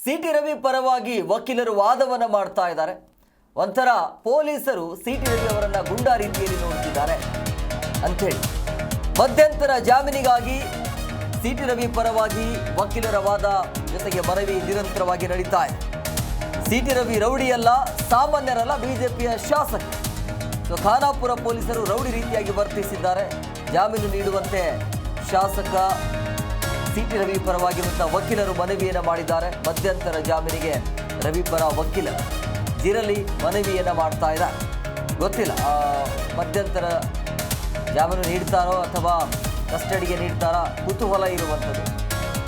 City Ravi ಪರವಾಗಿ ವಕೀಲರು ವಾದವನ್ನು ಮಾಡ್ತಾ ಇದ್ದಾರೆ. ಒಂಥರ ಪೊಲೀಸರು ಸಿಟಿ ರವಿ ಅವರನ್ನ ಗುಂಡಾ ರೀತಿಯಲ್ಲಿ ನೋಡ್ತಿದ್ದಾರೆ ಅಂಥೇಳಿ ಮಧ್ಯಂತರ ಜಾಮೀನಿಗಾಗಿ ಸಿಟಿ ರವಿ ಪರವಾಗಿ ವಕೀಲರ ವಾದ ಜೊತೆಗೆ ಮನವಿ ನಿರಂತರವಾಗಿ ನಡೀತಾ ಇದೆ. ಸಿಟಿ ರವಿ ರೌಡಿಯಲ್ಲ, ಸಾಮಾನ್ಯರಲ್ಲ, ಬಿಜೆಪಿಯ ಶಾಸಕ. ಸೊ ಖಾನಾಪುರ ಪೊಲೀಸರು ರೌಡಿ ರೀತಿಯಾಗಿ ವರ್ತಿಸಿದ್ದಾರೆ. ಜಾಮೀನು ನೀಡುವಂತೆ ಶಾಸಕ ಸಿಟಿ ರವಿ ಪರವಾಗಿ ವಕೀಲರು ಮನವಿಯನ್ನು ಮಾಡಿದ್ದಾರೆ. ಮಧ್ಯಂತರ ಜಾಮೀನಿಗೆ ರವಿ ಪರ ವಕೀಲರು ಜಿರಲಿ ಮನವಿಯನ್ನು ಮಾಡ್ತಾ ಇದ್ದಾರೆ. ಗೊತ್ತಿಲ್ಲ ಮಧ್ಯಂತರ ಜಾಮೀನು ನೀಡ್ತಾರೋ ಅಥವಾ ಕಸ್ಟಡಿಗೆ ನೀಡ್ತಾರಾ, ಕುತೂಹಲ ಇರುವಂಥದ್ದು.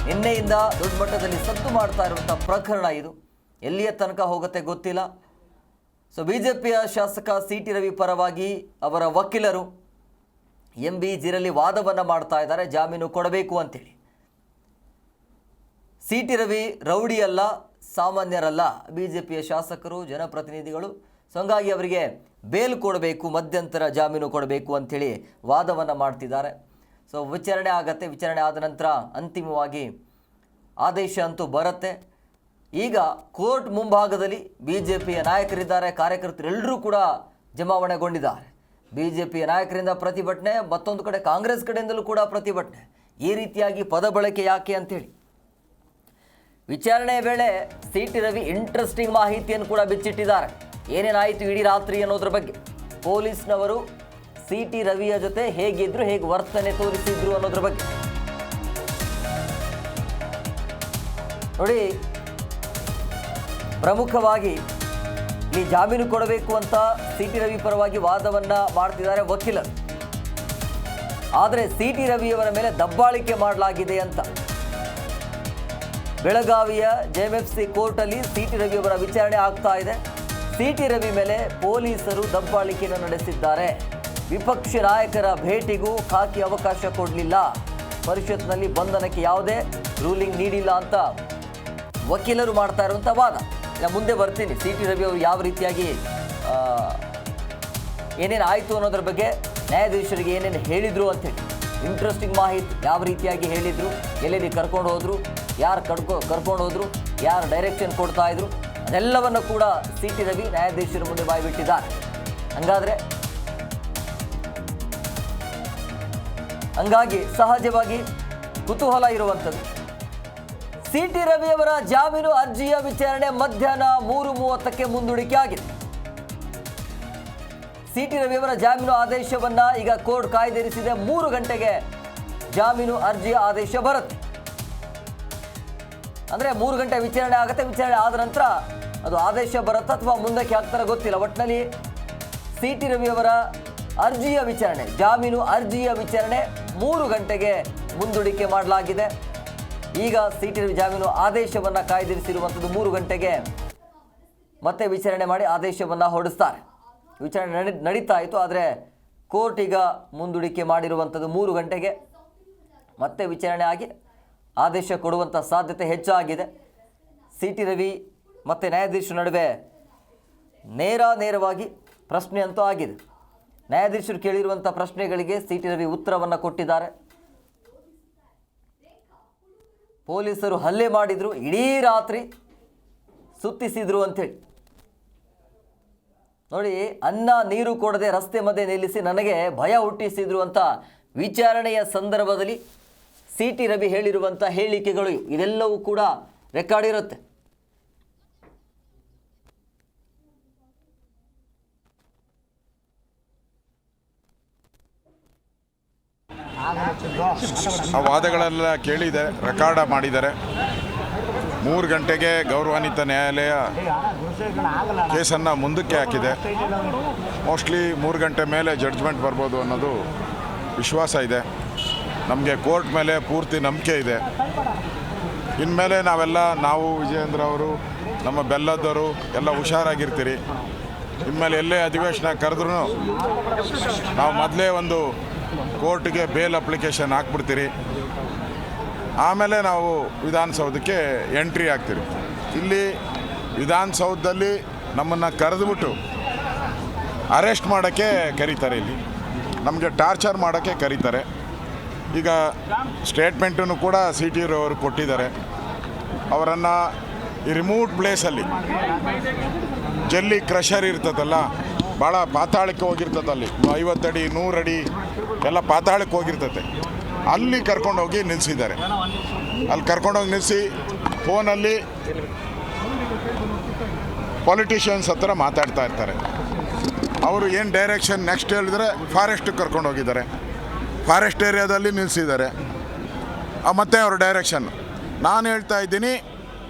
ನಿನ್ನೆಯಿಂದ ದೊಡ್ಡ ಮಟ್ಟದಲ್ಲಿ ಸದ್ದು ಮಾಡ್ತಾ ಇರುವಂಥ ಪ್ರಕರಣ ಇದು. ಎಲ್ಲಿಯ ತನಕ ಹೋಗುತ್ತೆ ಗೊತ್ತಿಲ್ಲ. ಸೊ ಬಿಜೆಪಿಯ ಶಾಸಕ ಸಿಟಿ ರವಿ ಪರವಾಗಿ ಅವರ ವಕೀಲರು MB ಜಿರಲಿ ವಾದವನ್ನು ಮಾಡ್ತಾ ಇದ್ದಾರೆ, ಜಾಮೀನು ಕೊಡಬೇಕು ಅಂತೇಳಿ. ಸಿಟಿ ರವಿ ರೌಡಿಯಲ್ಲ, ಸಾಮಾನ್ಯರಲ್ಲ, ಬಿಜೆಪಿಯ ಶಾಸಕರು, ಜನಪ್ರತಿನಿಧಿಗಳು. ಸೊ ಹಂಗಾಗಿ ಅವರಿಗೆ ಬೇಲ್ ಕೊಡಬೇಕು, ಮಧ್ಯಂತರ ಜಾಮೀನು ಕೊಡಬೇಕು ಅಂಥೇಳಿ ವಾದವನ್ನು ಮಾಡ್ತಿದ್ದಾರೆ. ಸೊ ವಿಚಾರಣೆ ಆಗತ್ತೆ. ವಿಚಾರಣೆ ಆದ ನಂತರ ಅಂತಿಮವಾಗಿ ಆದೇಶ ಅಂತೂ ಬರುತ್ತೆ. ಈಗ ಕೋರ್ಟ್ ಮುಂಭಾಗದಲ್ಲಿ ಬಿಜೆಪಿಯ ನಾಯಕರಿದ್ದಾರೆ, ಕಾರ್ಯಕರ್ತರೆಲ್ಲರೂ ಕೂಡ ಜಮಾವಣೆಗೊಂಡಿದ್ದಾರೆ. ಬಿಜೆಪಿಯ ನಾಯಕರಿಂದ ಪ್ರತಿಭಟನೆ, ಮತ್ತೊಂದು ಕಡೆ ಕಾಂಗ್ರೆಸ್ ಕಡೆಯಿಂದಲೂ ಕೂಡ ಪ್ರತಿಭಟನೆ. ಈ ರೀತಿಯಾಗಿ ಪದ ಬಳಕೆ ಯಾಕೆ ಅಂಥೇಳಿ ವಿಚಾರಣೆಯ ವೇಳೆ ಸಿಟಿ ರವಿ ಇಂಟ್ರೆಸ್ಟಿಂಗ್ ಮಾಹಿತಿಯನ್ನು ಕೂಡ ಬಿಚ್ಚಿಟ್ಟಿದ್ದಾರೆ. ಏನೇನಾಯಿತು ಇಡೀ ರಾತ್ರಿ ಅನ್ನೋದ್ರ ಬಗ್ಗೆ, ಪೊಲೀಸ್ನವರು ಸಿಟಿ ರವಿಯ ಜೊತೆ ಹೇಗಿದ್ರು, ಹೇಗೆ ವರ್ತನೆ ತೋರಿಸಿದ್ರು ಅನ್ನೋದ್ರ ಬಗ್ಗೆ ನೋಡಿ. ಪ್ರಮುಖವಾಗಿ ಇಲ್ಲಿ ಜಾಮೀನು ಕೊಡಬೇಕು ಅಂತ ಸಿಟಿ ರವಿ ಪರವಾಗಿ ವಾದವನ್ನು ಮಾಡ್ತಿದ್ದಾರೆ ವಕೀಲರು. ಆದರೆ ಸಿಟಿ ರವಿಯವರ ಮೇಲೆ ದಬ್ಬಾಳಿಕೆ ಮಾಡಲಾಗಿದೆ ಅಂತ ಬೆಳಗಾವಿಯ JMFC ಕೋರ್ಟಲ್ಲಿ ಸಿಟಿ ರವಿಯವರ ವಿಚಾರಣೆ ಆಗ್ತಾ ಇದೆ. ಸಿಟಿ ರವಿ ಮೇಲೆ ಪೊಲೀಸರು ದಬ್ಬಾಳಿಕೆಯನ್ನು ನಡೆಸಿದ್ದಾರೆ. ವಿಪಕ್ಷ ನಾಯಕರ ಭೇಟಿಗೂ ಖಾಕಿ ಅವಕಾಶ ಕೊಡಲಿಲ್ಲ, ಪರಿಷತ್ನಲ್ಲಿ ಬಂಧನಕ್ಕೆ ಯಾವುದೇ ರೂಲಿಂಗ್ ನೀಡಿಲ್ಲ ಅಂತ ವಕೀಲರು ಮಾಡ್ತಾ ಇರುವಂಥ ವಾದ. ನಾನು ಮುಂದೆ ಬರ್ತೀನಿ, ಸಿಟಿ ರವಿ ಅವರು ಯಾವ ರೀತಿಯಾಗಿ ಏನೇನು ಆಯಿತು ಅನ್ನೋದ್ರ ಬಗ್ಗೆ, ನ್ಯಾಯಾಧೀಶರಿಗೆ ಏನೇನು ಹೇಳಿದರು ಅಂಥೇಳಿ ಇಂಟ್ರೆಸ್ಟಿಂಗ್ ಮಾಹಿತಿ. ಯಾವ ರೀತಿಯಾಗಿ ಹೇಳಿದರು, ಎಲ್ಲೆಲ್ಲಿ ಕರ್ಕೊಂಡು ಹೋದರು, ಯಾರು ಕರ್ಕೊಂಡು ಹೋದರು, ಯಾರು ಡೈರೆಕ್ಷನ್ ಕೊಡ್ತಾ ಇದ್ರು, ಅದೆಲ್ಲವನ್ನು ಕೂಡ ಸಿಟಿ ರವಿ ನ್ಯಾಯಾಧೀಶರ ಮುಂದೆ ಬಾಯ್ಬಿಟ್ಟಿದ್ದಾರೆ. ಹಂಗಾಗಿ ಸಹಜವಾಗಿ ಕುತೂಹಲ ಇರುವಂಥದ್ದು. ಸಿಟಿ ರವಿಯವರ ಜಾಮೀನು ಅರ್ಜಿಯ ವಿಚಾರಣೆ ಮಧ್ಯಾಹ್ನ 3:30ಕ್ಕೆ ಮುಂದೂಡಿಕೆ ಆಗಿದೆ. ಸಿಟಿ ರವಿಯವರ ಜಾಮೀನು ಆದೇಶವನ್ನ ಈಗ ಕೋರ್ಟ್ ಕಾಯ್ದಿರಿಸಿದೆ. 3 ಗಂಟೆಗೆ ಜಾಮೀನು ಅರ್ಜಿಯ ಆದೇಶ ಬರುತ್ತೆ. ಅಂದರೆ 3 ಗಂಟೆ ವಿಚಾರಣೆ ಆಗುತ್ತೆ. ವಿಚಾರಣೆ ಆದ ನಂತರ ಅದು ಆದೇಶ ಬರುತ್ತಾ ಅಥವಾ ಮುಂದಕ್ಕೆ ಹಾಕ್ತಾರ ಗೊತ್ತಿಲ್ಲ. ಒಟ್ಟಿನಲ್ಲಿ ಸಿಟಿ ರವಿಯವರ ಅರ್ಜಿಯ ವಿಚಾರಣೆ, ಜಾಮೀನು ಅರ್ಜಿಯ ವಿಚಾರಣೆ 3 ಗಂಟೆಗೆ ಮುಂದೂಡಿಕೆ ಮಾಡಲಾಗಿದೆ. ಈಗ ಸಿಟಿ ರವಿ ಜಾಮೀನು ಆದೇಶವನ್ನು ಕಾಯ್ದಿರಿಸಿರುವಂಥದ್ದು 3 ಗಂಟೆಗೆ ಮತ್ತೆ ವಿಚಾರಣೆ ಮಾಡಿ ಆದೇಶವನ್ನು ಹೊರಡಿಸ್ತಾರೆ. ವಿಚಾರಣೆ ನಡೀತಾ ಇತ್ತು, ಆದರೆ ಕೋರ್ಟ್ ಈಗ ಮುಂದೂಡಿಕೆ ಮಾಡಿರುವಂಥದ್ದು 3 ಗಂಟೆಗೆ ಮತ್ತೆ ವಿಚಾರಣೆ ಆಗಿ ಆದೇಶ ಕೊಡುವಂಥ ಸಾಧ್ಯತೆ ಹೆಚ್ಚಾಗಿದೆ. ಸಿಟಿ ರವಿ ಮತ್ತು ನ್ಯಾಯಾಧೀಶರ ನಡುವೆ ನೇರವಾಗಿ ಪ್ರಶ್ನೆ ಅಂತೂ ಆಗಿದೆ. ನ್ಯಾಯಾಧೀಶರು ಕೇಳಿರುವಂಥ ಪ್ರಶ್ನೆಗಳಿಗೆ ಸಿಟಿ ರವಿ ಉತ್ತರವನ್ನು ಕೊಟ್ಟಿದ್ದಾರೆ. ಪೊಲೀಸರು ಹಲ್ಲೆ ಮಾಡಿದರು, ಇಡೀ ರಾತ್ರಿ ಸುತ್ತಿಸಿದ್ರು ಅಂಥೇಳಿ ನೋಡಿ. ಅನ್ನ ನೀರು ಕೊಡದೆ ರಸ್ತೆ ಮಧ್ಯೆ ನಿಲ್ಲಿಸಿ ನನಗೆ ಭಯ ಹುಟ್ಟಿಸಿದ್ರು ಅಂತ ವಿಚಾರಣೆಯ ಸಂದರ್ಭದಲ್ಲಿ ಸಿಟಿ ರವಿ ಹೇಳಿರುವಂಥ ಹೇಳಿಕೆಗಳು ಇದೆಲ್ಲವೂ ಕೂಡ ರೆಕಾರ್ಡ್ ಇರುತ್ತೆ. ಆ ವಾದಗಳೆಲ್ಲ ಕೇಳಿದೆ, ರೆಕಾರ್ಡ್ ಮಾಡಿದ್ದಾರೆ. 3 ಗಂಟೆಗೆ ಗೌರವಾನ್ವಿತ ನ್ಯಾಯಾಲಯ ಕೇಸನ್ನು ಮುಂದಕ್ಕೆ ಹಾಕಿದೆ. ಮೋಸ್ಟ್ಲಿ 3 ಗಂಟೆ ಮೇಲೆ ಜಡ್ಜ್ಮೆಂಟ್ ಬರ್ಬೋದು ಅನ್ನೋದು ವಿಶ್ವಾಸ ಇದೆ. ನಮಗೆ ಕೋರ್ಟ್ ಮೇಲೆ ಪೂರ್ತಿ ನಂಬಿಕೆ ಇದೆ. ಇನ್ಮೇಲೆ ನಾವು ವಿಜಯೇಂದ್ರ ಅವರು, ನಮ್ಮ ಬೆಲ್ಲದವರು ಎಲ್ಲ ಹುಷಾರಾಗಿರ್ತೀರಿ. ಇನ್ಮೇಲೆ ಎಲ್ಲೇ ಅಧಿವೇಶನ ಕರೆದ್ರೂ ನಾವು ಮೊದಲೇ ಒಂದು ಕೋರ್ಟ್ಗೆ ಬೇಲ್ ಅಪ್ಲಿಕೇಶನ್ ಹಾಕ್ಬಿಡ್ತೀರಿ. ಆಮೇಲೆ ನಾವು ವಿಧಾನಸೌಧಕ್ಕೆ ಎಂಟ್ರಿ ಆಗ್ತೀರಿ. ಇಲ್ಲಿ ವಿಧಾನಸೌಧದಲ್ಲಿ ನಮ್ಮನ್ನು ಕರೆದುಬಿಟ್ಟು ಅರೆಸ್ಟ್ ಮಾಡೋಕ್ಕೆ ಕರೀತಾರೆ. ಇಲ್ಲಿ ನಮಗೆ ಟಾರ್ಚರ್ ಮಾಡೋಕ್ಕೆ ಕರೀತಾರೆ. ಈಗ ಸ್ಟೇಟ್ಮೆಂಟನ್ನು ಕೂಡ ಸಿಟಿ ಅವರು ಕೊಟ್ಟಿದ್ದಾರೆ. ಅವರನ್ನು ಈ ರಿಮೋಟ್ ಪ್ಲೇಸಲ್ಲಿ ಜಲ್ಲಿ ಕ್ರಷರ್ ಇರ್ತದಲ್ಲ, ಭಾಳ ಪಾತಾಳಕ್ಕೆ ಹೋಗಿರ್ತದಲ್ಲಿ, 50 ಅಡಿ 100 ಅಡಿ ಎಲ್ಲ ಪಾತಾಳಕ್ಕೆ ಹೋಗಿರ್ತದೆ. ಅಲ್ಲಿ ಕರ್ಕೊಂಡೋಗಿ ನಿಲ್ಲಿಸಿದ್ದಾರೆ. ಅಲ್ಲಿ ಕರ್ಕೊಂಡೋಗಿ ನಿಲ್ಲಿಸಿ ಫೋನಲ್ಲಿ ಪೊಲಿಟಿಷಿಯನ್ಸ್ ಹತ್ರ ಮಾತಾಡ್ತಾ ಇರ್ತಾರೆ. ಅವರು ಏನು ಡೈರೆಕ್ಷನ್ ನೆಕ್ಸ್ಟ್ ಹೇಳಿದ್ರೆ ಫಾರೆಸ್ಟಿಗೆ ಕರ್ಕೊಂಡೋಗಿದ್ದಾರೆ, ಫಾರೆಸ್ಟ್ ಏರಿಯಾದಲ್ಲಿ ನಿಲ್ಲಿಸಿದ್ದಾರೆ. ಮತ್ತು ಅವ್ರ ಡೈರೆಕ್ಷನ್ ನಾನು ಹೇಳ್ತಾ ಇದ್ದೀನಿ,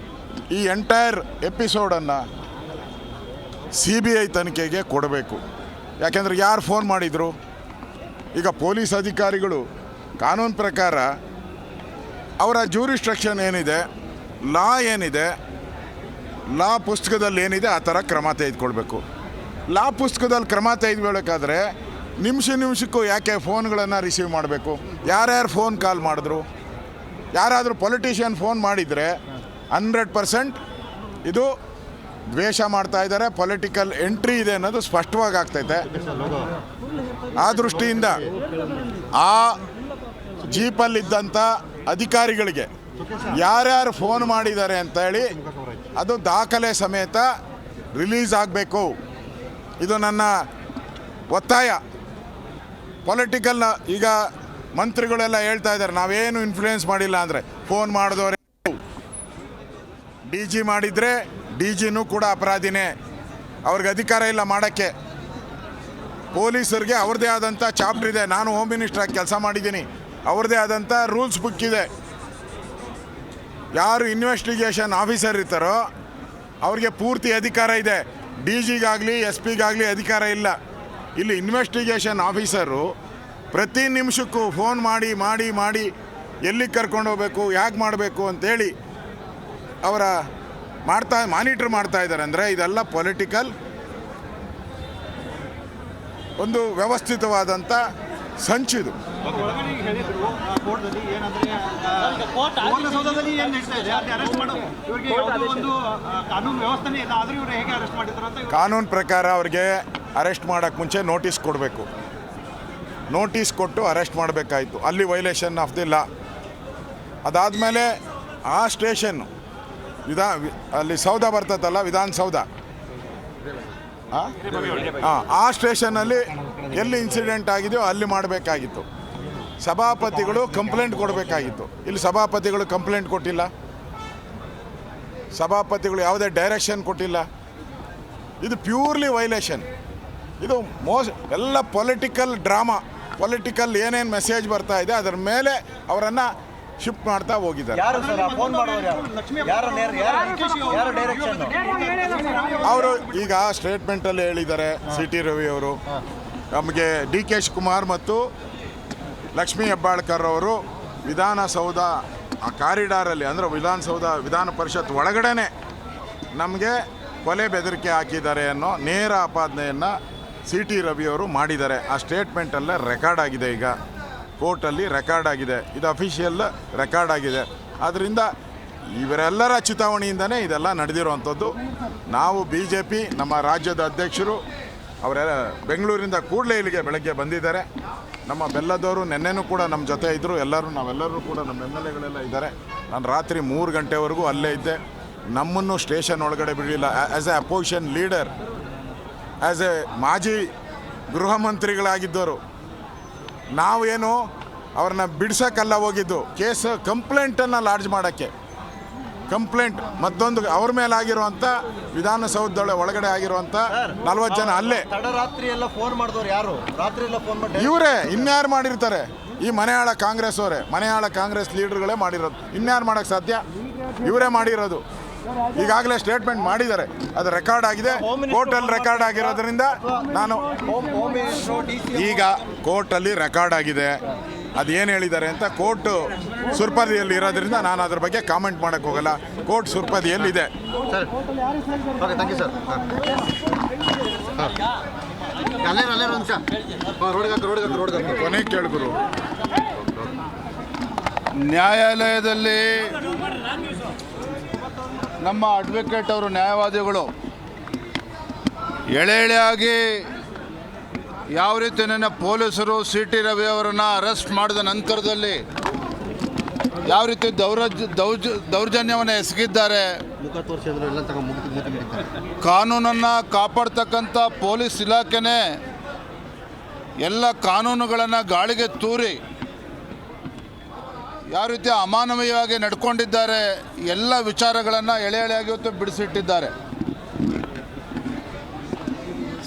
ಈ ಎಂಟೈರ್ ಎಪಿಸೋಡನ್ನು CBI ತನಿಖೆಗೆ ಕೊಡಬೇಕು. ಯಾಕೆಂದರೆ ಯಾರು ಫೋನ್ ಮಾಡಿದರು? ಈಗ ಪೊಲೀಸ್ ಅಧಿಕಾರಿಗಳು ಕಾನೂನು ಪ್ರಕಾರ ಅವರ ಜ್ಯೂರಿಸ್ಟ್ರಕ್ಷನ್ ಏನಿದೆ, ಲಾ ಏನಿದೆ, ಲಾ ಪುಸ್ತಕದಲ್ಲಿ ಏನಿದೆ ಆ ಥರ ಕ್ರಮ ತೆಗೆದುಕೊಳ್ಬೇಕು. ಲಾ ಪುಸ್ತಕದಲ್ಲಿ ಕ್ರಮ ತೆಗೆದುಕೊಳ್ಳಬೇಕಾದ್ರೆ ನಿಮಿಷಕ್ಕೂ ಯಾಕೆ ಫೋನ್ಗಳನ್ನು ರಿಸೀವ್ ಮಾಡಬೇಕು? ಯಾರ್ಯಾರು ಫೋನ್ ಕಾಲ್ ಮಾಡಿದ್ರು? ಯಾರಾದರೂ ಪೊಲಿಟಿಷಿಯನ್ ಫೋನ್ ಮಾಡಿದರೆ 100% ಇದು ದ್ವೇಷ ಮಾಡ್ತಾ ಇದ್ದಾರೆ, ಪೊಲಿಟಿಕಲ್ ಎಂಟ್ರಿ ಇದೆ ಅನ್ನೋದು ಸ್ಪಷ್ಟವಾಗಿ ಆಗ್ತೈತೆ. ಆ ದೃಷ್ಟಿಯಿಂದ ಆ ಜೀಪಲ್ಲಿದ್ದಂಥ ಅಧಿಕಾರಿಗಳಿಗೆ ಯಾರ್ಯಾರು ಫೋನ್ ಮಾಡಿದ್ದಾರೆ ಅಂತೇಳಿ ಅದು ದಾಖಲೆ ಸಮೇತ ರಿಲೀಸ್ ಆಗಬೇಕು. ಇದು ನನ್ನ ಒತ್ತಾಯ. ಪೊಲಿಟಿಕಲ್ನ ಈಗ ಮಂತ್ರಿಗಳೆಲ್ಲ ಹೇಳ್ತಾ ಇದ್ದಾರೆ ನಾವೇನು ಇನ್ಫ್ಲೂಯೆನ್ಸ್ ಮಾಡಿಲ್ಲ ಅಂದರೆ, ಫೋನ್ ಮಾಡಿದವರೇ DG ಮಾಡಿದರೆ DGನೂ ಕೂಡ ಅಪರಾಧಿನೇ, ಅವ್ರಿಗೆ ಅಧಿಕಾರ ಇಲ್ಲ ಮಾಡೋಕ್ಕೆ. ಪೊಲೀಸರಿಗೆ ಅವ್ರದ್ದೇ ಆದಂಥ ಚಾಪ್ಟರ್ ಇದೆ. ನಾನು ಹೋಮ್ ಮಿನಿಸ್ಟ್ರಾಗಿ ಕೆಲಸ ಮಾಡಿದ್ದೀನಿ, ಅವ್ರದ್ದೇ ಆದಂಥ ರೂಲ್ಸ್ ಬುಕ್ ಇದೆ. ಯಾರು ಇನ್ವೆಸ್ಟಿಗೇಷನ್ ಆಫೀಸರ್ ಇರ್ತಾರೋ ಅವ್ರಿಗೆ ಪೂರ್ತಿ ಅಧಿಕಾರ ಇದೆ. DGಗಾಗಲಿ SP-ಗಾಗಲಿ ಅಧಿಕಾರ ಇಲ್ಲ. ಇಲ್ಲಿ ಇನ್ವೆಸ್ಟಿಗೇಷನ್ ಆಫೀಸರು ಪ್ರತಿ ನಿಮಿಷಕ್ಕೂ ಫೋನ್ ಮಾಡಿ ಮಾಡಿ ಮಾಡಿ ಎಲ್ಲಿಗೆ ಕರ್ಕೊಂಡು ಹೋಗಬೇಕು, ಯಾಕೆ ಮಾಡಬೇಕು ಅಂತೇಳಿ ಅವರ ಮಾನಿಟ್ರ್ ಮಾಡ್ತಾ ಇದ್ದಾರೆ. ಅಂದರೆ ಇದೆಲ್ಲ ಪೊಲಿಟಿಕಲ್ ಒಂದು ವ್ಯವಸ್ಥಿತವಾದಂಥ ಸಂಚಿದು. ಕಾನೂನು ಪ್ರಕಾರ ಅವ್ರಿಗೆ ಅರೆಸ್ಟ್ ಮಾಡೋಕ್ಕೆ ಮುಂಚೆ ನೋಟಿಸ್ ಕೊಡಬೇಕು. ನೋಟಿಸ್ ಕೊಟ್ಟು ಅರೆಸ್ಟ್ ಮಾಡಬೇಕಾಯಿತು. ಅಲ್ಲಿ ವೈಲೇಷನ್ ಆಫ್ ದಿ ಲಾ. ಅದಾದಮೇಲೆ ಆ ಸ್ಟೇಷನ್ನು ಅಲ್ಲಿ ಸೌಧ ಬರ್ತದಲ್ಲ, ವಿಧಾನಸೌಧ, ಆ ಸ್ಟೇಷನ್ನಲ್ಲಿ ಎಲ್ಲಿ ಇನ್ಸಿಡೆಂಟ್ ಆಗಿದೆಯೋ ಅಲ್ಲಿ ಮಾಡಬೇಕಾಗಿತ್ತು. ಸಭಾಪತಿಗಳು ಕಂಪ್ಲೇಂಟ್ ಕೊಡಬೇಕಾಗಿತ್ತು. ಇಲ್ಲಿ ಸಭಾಪತಿಗಳು ಕಂಪ್ಲೇಂಟ್ ಕೊಟ್ಟಿಲ್ಲ, ಸಭಾಪತಿಗಳು ಯಾವುದೇ ಡೈರೆಕ್ಷನ್ ಕೊಟ್ಟಿಲ್ಲ. ಇದು ಪ್ಯೂರ್ಲಿ ವೈಲೇಷನ್. ಇದು ಎಲ್ಲ ಪೊಲಿಟಿಕಲ್ ಡ್ರಾಮಾ, ಪೊಲಿಟಿಕಲ್ ಏನೇನು ಮೆಸೇಜ್ ಬರ್ತಾ ಇದೆ ಅದರ ಮೇಲೆ ಅವರನ್ನು ಶಿಫ್ಟ್ ಮಾಡ್ತಾ ಹೋಗಿದ್ದಾರೆ. ಅವರು ಈಗ ಸ್ಟೇಟ್ಮೆಂಟಲ್ಲಿ ಹೇಳಿದ್ದಾರೆ, CT ರವಿ ಅವರು, ನಮಗೆ DK ಶಿವಕುಮಾರ್ ಮತ್ತು ಲಕ್ಷ್ಮೀ ಹೆಬ್ಬಾಳ್ಕರ್ ಅವರು ವಿಧಾನಸೌಧ ಆ ಕಾರಿಡಾರಲ್ಲಿ, ಅಂದರೆ ವಿಧಾನ ಪರಿಷತ್ ಒಳಗಡೆನೆ ನಮಗೆ ಕೊಲೆ ಬೆದರಿಕೆ ಹಾಕಿದ್ದಾರೆ ಅನ್ನೋ ನೇರ ಆಪಾದನೆಯನ್ನು CT ರವಿ ಅವರು ಮಾಡಿದ್ದಾರೆ. ಆ ಸ್ಟೇಟ್ಮೆಂಟಲ್ಲೇ ರೆಕಾರ್ಡ್ ಆಗಿದೆ, ಈಗ ಕೋರ್ಟಲ್ಲಿ ರೆಕಾರ್ಡ್ ಆಗಿದೆ. ಇದು ಅಫಿಷಿಯಲ್ ರೆಕಾರ್ಡ್ ಆಗಿದೆ. ಆದ್ದರಿಂದ ಇವರೆಲ್ಲರ ಚಿತಾವಣೆಯಿಂದನೇ ಇದೆಲ್ಲ ನಡೆದಿರುವಂಥದ್ದು. ನಾವು BJP ನಮ್ಮ ರಾಜ್ಯದ ಅಧ್ಯಕ್ಷರು ಅವರೆಲ್ಲ ಬೆಂಗಳೂರಿಂದ ಕೂಡಲೇ ಇಲ್ಲಿಗೆ ಬೆಳಗ್ಗೆ ಬಂದಿದ್ದಾರೆ. ನಮ್ಮ ಬೆಲ್ಲದವರು ನೆನ್ನೆನೂ ಕೂಡ ನಮ್ಮ ಜೊತೆ ಇದ್ದರು. ನಾವೆಲ್ಲರೂ ಕೂಡ ನಮ್ಮ MLAಗಳೆಲ್ಲ ಇದ್ದಾರೆ. ನಾನು ರಾತ್ರಿ 3 ಗಂಟೆವರೆಗೂ ಅಲ್ಲೇ ಇದ್ದೆ. ನಮ್ಮನ್ನು ಸ್ಟೇಷನ್ ಒಳಗಡೆ ಬಿಡಲಿಲ್ಲ. As A opposition leader, as A ಮಾಜಿ ಗೃಹ ಮಂತ್ರಿಗಳಾಗಿದ್ದವರು ನಾವೇನು ಅವ್ರನ್ನ ಬಿಡ್ಸೋಕ್ಕಲ್ಲ ಹೋಗಿದ್ದು, ಕೇಸ್ ಕಂಪ್ಲೇಂಟನ್ನು ಲಾಡ್ಜ್ ಮಾಡೋಕ್ಕೆ. ಕಂಪ್ಲೇಂಟ್ ಮತ್ತೊಂದು ಅವ್ರ ಮೇಲೆ ಆಗಿರುವಂಥ ವಿಧಾನಸೌಧದ ಒಳಗಡೆ ಆಗಿರುವಂಥ 40 ಜನ ಅಲ್ಲೇ ರಾತ್ರಿ ಎಲ್ಲ ಫೋನ್ ಮಾಡಿದವ್ರು ಯಾರು? ರಾತ್ರಿ ಎಲ್ಲ ಫೋನ್ ಮಾಡಿ ಇವರೇ. ಇನ್ಯಾರು ಮಾಡಿರ್ತಾರೆ? ಈ ಮನೆಯಾಳ ಕಾಂಗ್ರೆಸ್ ಅವರೇ, ಮನೆಯಾಳ ಕಾಂಗ್ರೆಸ್ ಲೀಡರ್ಗಳೇ ಮಾಡಿರೋದು. ಇನ್ಯಾರು ಮಾಡೋಕ್ಕೆ ಸಾಧ್ಯ? ಇವರೇ ಮಾಡಿರೋದು. ಈಗಾಗಲೇ ಸ್ಟೇಟ್ಮೆಂಟ್ ಮಾಡಿದ್ದಾರೆ, ಅದು ರೆಕಾರ್ಡ್ ಆಗಿದೆ, ಕೋರ್ಟಲ್ಲಿ ರೆಕಾರ್ಡ್ ಆಗಿರೋದ್ರಿಂದ ನಾನು ಈಗ ಕೋರ್ಟಲ್ಲಿ ರೆಕಾರ್ಡ್ ಆಗಿದೆ. ಅದೇನು ಹೇಳಿದ್ದಾರೆ ಅಂತ ಕೋರ್ಟ್ ಸುರ್ಪದಿಯಲ್ಲಿ ಇರೋದ್ರಿಂದ ನಾನು ಅದ್ರ ಬಗ್ಗೆ ಕಾಮೆಂಟ್ ಮಾಡೋಕ್ಕೆ ಹೋಗಲ್ಲ. ಕೋರ್ಟ್ ಸುರ್ಪದಿಯಲ್ಲಿದೆ. ಕೊನೆ ಕೇಳಿದ್ರು, ನ್ಯಾಯಾಲಯದಲ್ಲಿ ನಮ್ಮ ಅಡ್ವೊಕೇಟ್ ಅವರು, ನ್ಯಾಯವಾದಿಗಳು ಎಳೆಯಾಗಿ ಯಾವ ರೀತಿ ನನ್ನ ಪೊಲೀಸರು CT ರವಿ ಅವರನ್ನು ಅರೆಸ್ಟ್ ಮಾಡಿದ ನಂತರದಲ್ಲಿ ಯಾವ ರೀತಿ ದೌರ್ಜನ್ಯವನ್ನು ಎಸಗಿದ್ದಾರೆ, ಮುಖ ತೋರಿಸಿದ್ರು ಎಲ್ಲ ತಗೊಂಡು ಮುಗಿದಿದ್ದಾರೆ. ಕಾನೂನನ್ನು ಕಾಪಾಡ್ತಕ್ಕಂಥ ಪೊಲೀಸ್ ಇಲಾಖೆನೇ ಎಲ್ಲ ಕಾನೂನುಗಳನ್ನು ಗಾಳಿಗೆ ತೂರಿ ಯಾವ ರೀತಿ ಅಮಾನವೀಯವಾಗಿ ನಡ್ಕೊಂಡಿದ್ದಾರೆ ಎಲ್ಲ ವಿಚಾರಗಳನ್ನು ಎಳೆ ಎಳೆಯಾಗಿ ಇವತ್ತು ಬಿಡಿಸಿಟ್ಟಿದ್ದಾರೆ.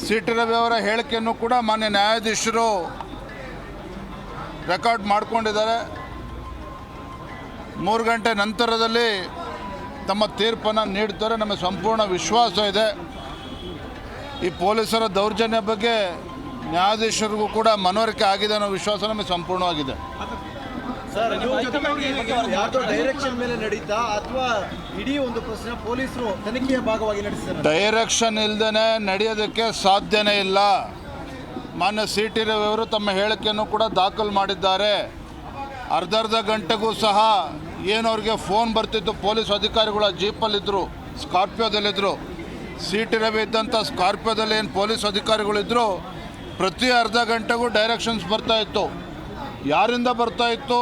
ಸಿ ಟಿ ರವಿ ಅವರ ಹೇಳಿಕೆಯನ್ನು ಕೂಡ ಮಾನ್ಯ ನ್ಯಾಯಾಧೀಶರು ರೆಕಾರ್ಡ್ ಮಾಡಿಕೊಂಡಿದ್ದಾರೆ. 3 ಗಂಟೆ ನಂತರದಲ್ಲಿ ತಮ್ಮ ತೀರ್ಪನ್ನು ನೀಡ್ತಾರೆ. ನಮಗೆ ಸಂಪೂರ್ಣ ವಿಶ್ವಾಸ ಇದೆ. ಈ ಪೊಲೀಸರ ದೌರ್ಜನ್ಯ ಬಗ್ಗೆ ನ್ಯಾಯಾಧೀಶರಿಗೂ ಕೂಡ ಮನವರಿಕೆ ಆಗಿದೆ ಅನ್ನೋ ವಿಶ್ವಾಸ ನಮಗೆ ಸಂಪೂರ್ಣವಾಗಿದೆ. ಸರ್, ಯಾವ್ದೋ ಡೈರೆಕ್ಷನ್ ಮೇಲೆ ನಡೀತಾ ಅಥವಾ ಇಡೀ ಒಂದು ಪ್ರಶ್ನೆ ಪೊಲೀಸರು ತನಿಖೆಯ ಭಾಗವಾಗಿ ನಡೆಸಿದ್ದಾರೆ? ಡೈರೆಕ್ಷನ್ ಇಲ್ಲದೇ ನಡೆಯೋದಕ್ಕೆ ಸಾಧ್ಯನೇ ಇಲ್ಲ. ಮಾನ್ಯ ಸಿ ಟಿ ರವಿ ಅವರು ತಮ್ಮ ಹೇಳಿಕೆಯನ್ನು ಕೂಡ ದಾಖಲು ಮಾಡಿದ್ದಾರೆ. ಅರ್ಧ ಗಂಟೆಗೂ ಸಹ ಏನು ಅವ್ರಿಗೆ ಫೋನ್ ಬರ್ತಿತ್ತು, ಪೊಲೀಸ್ ಅಧಿಕಾರಿಗಳ ಜೀಪಲ್ಲಿದ್ದರು, ಸ್ಕಾರ್ಪಿಯೋದಲ್ಲಿದ್ದರು. ಸಿ ಟಿ ರವಿ ಇದ್ದಂಥ ಸ್ಕಾರ್ಪಿಯೋದಲ್ಲಿ ಏನು ಪೊಲೀಸ್ ಅಧಿಕಾರಿಗಳಿದ್ದರು, ಪ್ರತಿ ಅರ್ಧ ಗಂಟೆಗೂ ಡೈರೆಕ್ಷನ್ಸ್ ಬರ್ತಾಯಿತ್ತು. ಯಾರಿಂದ ಬರ್ತಾಯಿತ್ತು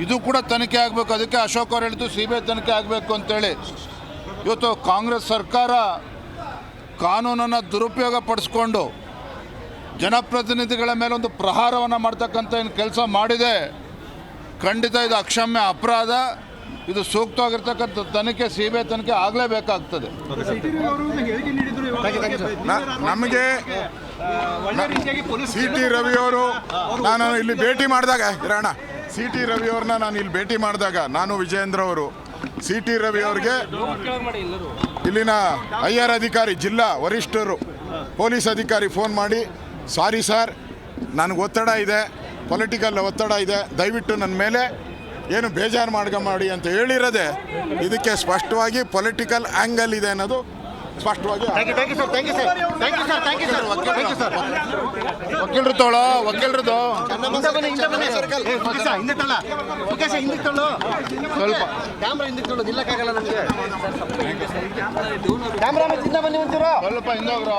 ಇದು ಕೂಡ ತನಿಖೆ ಆಗಬೇಕು. ಅದಕ್ಕೆ ಅಶೋಕ್ ಅವರು ಹೇಳಿದ್ದು CBI ತನಿಖೆ ಆಗಬೇಕು ಅಂತೇಳಿ. ಇವತ್ತು ಕಾಂಗ್ರೆಸ್ ಸರ್ಕಾರ ಕಾನೂನನ್ನು ದುರುಪಯೋಗ ಪಡಿಸ್ಕೊಂಡು ಜನಪ್ರತಿನಿಧಿಗಳ ಮೇಲೆ ಒಂದು ಪ್ರಹಾರವನ್ನು ಮಾಡ್ತಕ್ಕಂಥ ಏನು ಕೆಲಸ ಮಾಡಿದೆ, ಖಂಡಿತ ಇದು ಅಕ್ಷಮ್ಯ ಅಪರಾಧ. ಇದು ಸೂಕ್ತವಾಗಿರ್ತಕ್ಕಂಥ ತನಿಖೆ CBI ತನಿಖೆ ಆಗಲೇಬೇಕಾಗ್ತದೆ. ನಮಗೆ ಸಿ ಟಿ ರವಿಯವರು ನಾನು ಇಲ್ಲಿ ಭೇಟಿ ಮಾಡಿದಾಗ ಸಿ ಟಿ ರವಿಯವ್ರನ್ನ ನಾನು ಇಲ್ಲಿ ಭೇಟಿ ಮಾಡಿದಾಗ ನಾನು ವಿಜಯೇಂದ್ರ ಅವರು ಸಿ ಟಿ ರವಿಯವ್ರಿಗೆ ಇಲ್ಲಿನ IR ಅಧಿಕಾರಿ ಜಿಲ್ಲಾ ವರಿಷ್ಠರು ಪೊಲೀಸ್ ಅಧಿಕಾರಿ ಫೋನ್ ಮಾಡಿ, ಸಾರಿ ಸರ್, ನನಗೆ ಒತ್ತಡ ಇದೆ, ಪೊಲಿಟಿಕಲ್ ಒತ್ತಡ ಇದೆ, ದಯವಿಟ್ಟು ನನ್ನ ಮೇಲೆ ಏನು ಬೇಜಾರು ಮಾಡ್ಕೊಂಬೇಡಿ ಅಂತ ಹೇಳಿರೋದೆ ಇದಕ್ಕೆ ಸ್ಪಷ್ಟವಾಗಿ ಪೊಲಿಟಿಕಲ್ ಆ್ಯಂಗಲ್ ಇದೆ ಅನ್ನೋದು ಸ್ಪಷ್ಟವಾಗಿ. ವಕೀಲರು ತೋಳ ವಕೀಲರದು ಸ್ವಲ್ಪ ಕ್ಯಾಮ್ರಾ ಹಿಂದಕ್ಕೆ ತೊಳೋದು ನಿಲ್ಲಕ್ಕಾಗಲ್ಲ ನಮಗೆ. ಕ್ಯಾಮ್ರಾ ಹಿಂದೆ ಬನ್ನಿ ಒಂಚೂರು. ಸ್ವಲ್ಪ ಹಿಂದೋಗ್ರು.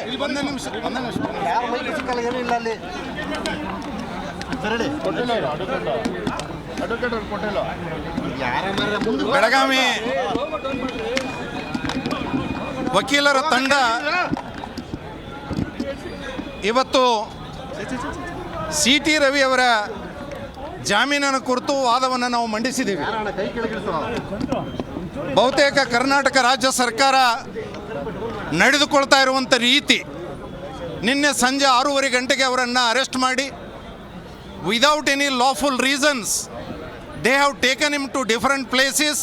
ಇಲ್ಲಿ ಬಂದ ನಿಮಿಷ ಯಾರ ಮೈಕ್ ಸಿಕ್ಕಲ್ಲ, ಏನೂ ಇಲ್ಲ ಅಲ್ಲಿ. ಸರಿ ಕೊಟ್ಟಿಲ್ಲ ಅಡ್ವೊಕೇಟ್ ಅವ್ರು ಕೊಟ್ಟಿಲ್ಲ. ಯಾರ ಮುಂದೆ ಬೆಳಗಾವಿ ವಕೀಲರ ತಂಡ ಇವತ್ತು ಸಿ ಟಿ ರವಿ ಅವರ ಜಾಮೀನಿನ ಕುರಿತು ವಾದವನ್ನು ನಾವು ಮಂಡಿಸಿದ್ದೀವಿ. ಕೈ ಕೆಳಗಿಳಿಸೋ. ಬಹುತೇಕ ಕರ್ನಾಟಕ ರಾಜ್ಯ ಸರ್ಕಾರ ನಡೆದುಕೊಳ್ತಾ ಇರುವಂಥ ರೀತಿ, ನಿನ್ನೆ ಸಂಜೆ 6:30 ಗಂಟೆಗೆ ಅವರನ್ನು ಅರೆಸ್ಟ್ ಮಾಡಿ without any lawful reasons they have taken him to different places.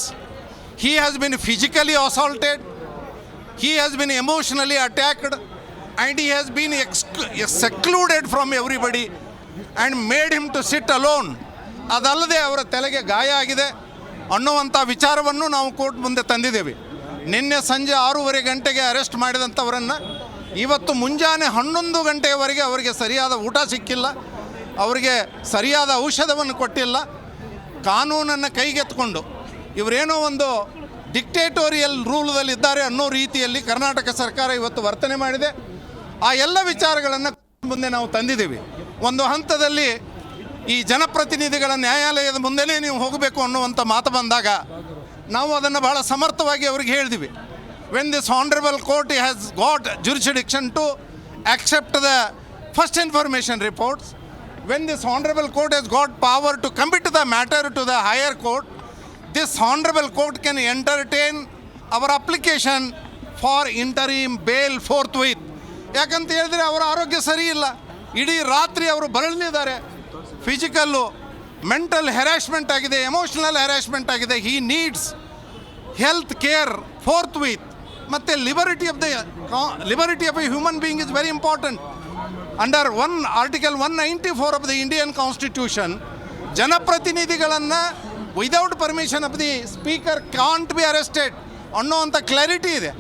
He has been physically assaulted, he has been emotionally attacked, and he has been secluded from everybody and made him to sit alone. ಅದಲ್ಲದೆ ಅವರ ತಲೆಗೆ ಗಾಯ ಆಗಿದೆ ಅನ್ನುವಂಥ ವಿಚಾರವನ್ನು ನಾವು court ಮುಂದೆ ತಂದಿದ್ದೇವೆ. ನಿನ್ನೆ ಸಂಜೆ 6:30 ಗಂಟೆಗೆ ಅರೆಸ್ಟ್ ಮಾಡಿದಂಥವರನ್ನು ಇವತ್ತು ಮುಂಜಾನೆ 11 ಗಂಟೆಯವರೆಗೆ ಅವರಿಗೆ ಸರಿಯಾದ ಊಟ ಸಿಕ್ಕಿಲ್ಲ, ಅವರಿಗೆ ಸರಿಯಾದ ಔಷಧವನ್ನು ಕೊಟ್ಟಿಲ್ಲ. ಕಾನೂನನ್ನು ಕೈಗೆತ್ತಿಕೊಂಡು ಇವರೇನೋ ಒಂದು ಡಿಕ್ಟೇಟೋರಿಯಲ್ ರೂಲ್ದಲ್ಲಿದ್ದಾರೆ ಅನ್ನೋ ರೀತಿಯಲ್ಲಿ ಕರ್ನಾಟಕ ಸರ್ಕಾರ ಇವತ್ತು ವರ್ತನೆ ಮಾಡಿದೆ. ಆ ಎಲ್ಲ ವಿಚಾರಗಳನ್ನು ಮುಂದೆ ನಾವು ತಂದಿದ್ದೀವಿ. ಒಂದು ಹಂತದಲ್ಲಿ ಈ ಜನಪ್ರತಿನಿಧಿಗಳ ನ್ಯಾಯಾಲಯದ ಮುಂದೆನೇ ನೀವು ಹೋಗಬೇಕು ಅನ್ನುವಂಥ ಮಾತು ಬಂದಾಗ ನಾವು ಅದನ್ನು ಬಹಳ ಸಮರ್ಥವಾಗಿ ಅವ್ರಿಗೆ ಹೇಳಿದ್ವಿ. When this honourable court has got jurisdiction to accept the first information reports, when this honorable court has got power to commit the matter to the higher court, this honorable court can entertain our application for interim bail forthwith. ಯಾಕಂತ ಹೇಳಿದ್ರೆ ಅವರ ಆರೋಗ್ಯ ಸರಿ ಇಲ್ಲ, ಇಡೀ ರಾತ್ರಿ ಅವರು ಬಳಲಿದ್ದಾರೆ, ಫಿಸಿಕಲ್ಲು ಮೆಂಟಲ್ ಹೆರಾಸ್ಮೆಂಟ್ ಆಗಿದೆ, ಎಮೋಷನಲ್ ಹೆರಾಸ್ಮೆಂಟ್ ಆಗಿದೆ. He needs health care forthwith. ಮತ್ತು liberty of a human being is very important. Under article 194 of the Indian constitution ಜನಪ್ರತಿನಿಧಿಗಳನ್ನು without permission of the speaker can't be arrested ಅನ್ನೋವಂಥ clarity ಇದೆ.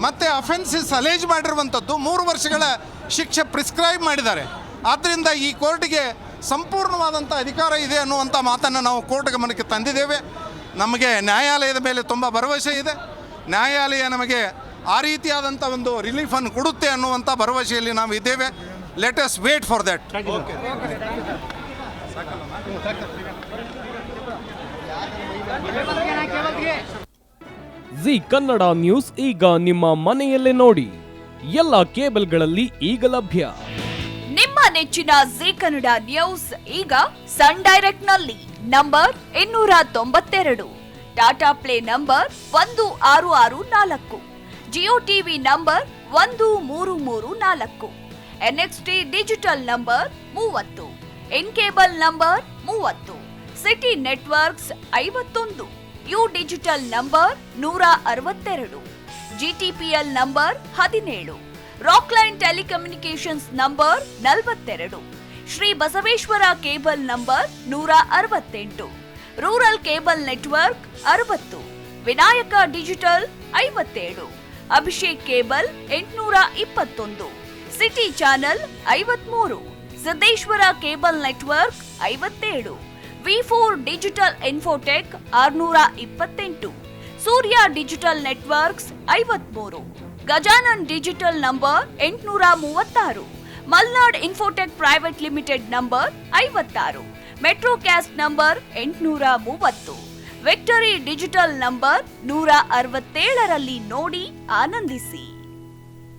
ಮತ್ತು offences ಅಲೇಜ್ ಮಾಡಿರುವಂಥದ್ದು 3 ವರ್ಷಗಳ ಶಿಕ್ಷೆ prescribe ಮಾಡಿದ್ದಾರೆ. ಆದ್ದರಿಂದ ಈ ಕೋರ್ಟಿಗೆ ಸಂಪೂರ್ಣವಾದಂಥ ಅಧಿಕಾರ ಇದೆ ಅನ್ನುವಂಥ ಮಾತನ್ನು ನಾವು ಕೋರ್ಟ್ ಗಮನಕ್ಕೆ ತಂದಿದ್ದೇವೆ. ನಮಗೆ ನ್ಯಾಯಾಲಯದ ಮೇಲೆ ತುಂಬ ಭರವಸೆ ಇದೆ. ನ್ಯಾಯಾಲಯ ನಮಗೆ ಆ ರೀತಿಯಾದಂಥ ಒಂದು ರಿಲೀಫನ್ನು ಕೊಡುತ್ತೆ ಅನ್ನುವಂಥ ಭರವಸೆಯಲ್ಲಿ ನಾವು ಇದ್ದೇವೆ. Let us wait for that. Zee Kannada news ಈಗ ನಿಮ್ಮ ಮನೆಯಲ್ಲೇ ನೋಡಿ. ಎಲ್ಲ ಕೇಬಲ್ಗಳಲ್ಲಿ ಈಗ ಲಭ್ಯ. ನಿಮ್ಮ ನೆಚ್ಚಿನ ಜಿ ಕನ್ನಡ ನ್ಯೂಸ್ ಈಗ ಸನ್ ಡೈರೆಕ್ಟ್ ನಲ್ಲಿ number 292, Tata play number 1664, Jio TV number 1334, NXT digital number 30, in cable number 30, city networks 51, U digital number 162, GTPL number 17, Rockline telecommunications number 42, Shri Basaveshwara cable number 168, rural cable network 60, Vinayaka digital 57, Abhishek cable 821, city channel 53, Siddeshwara cable network 57, V4 digital Infotech 628, Surya digital networks 53, Gajanan digital number 836, Malnad infotech private limited number 56, Metrocast number 830, victory digital number 167ರಲ್ಲಿ ನೋಡಿ ಆನಂದಿಸಿ.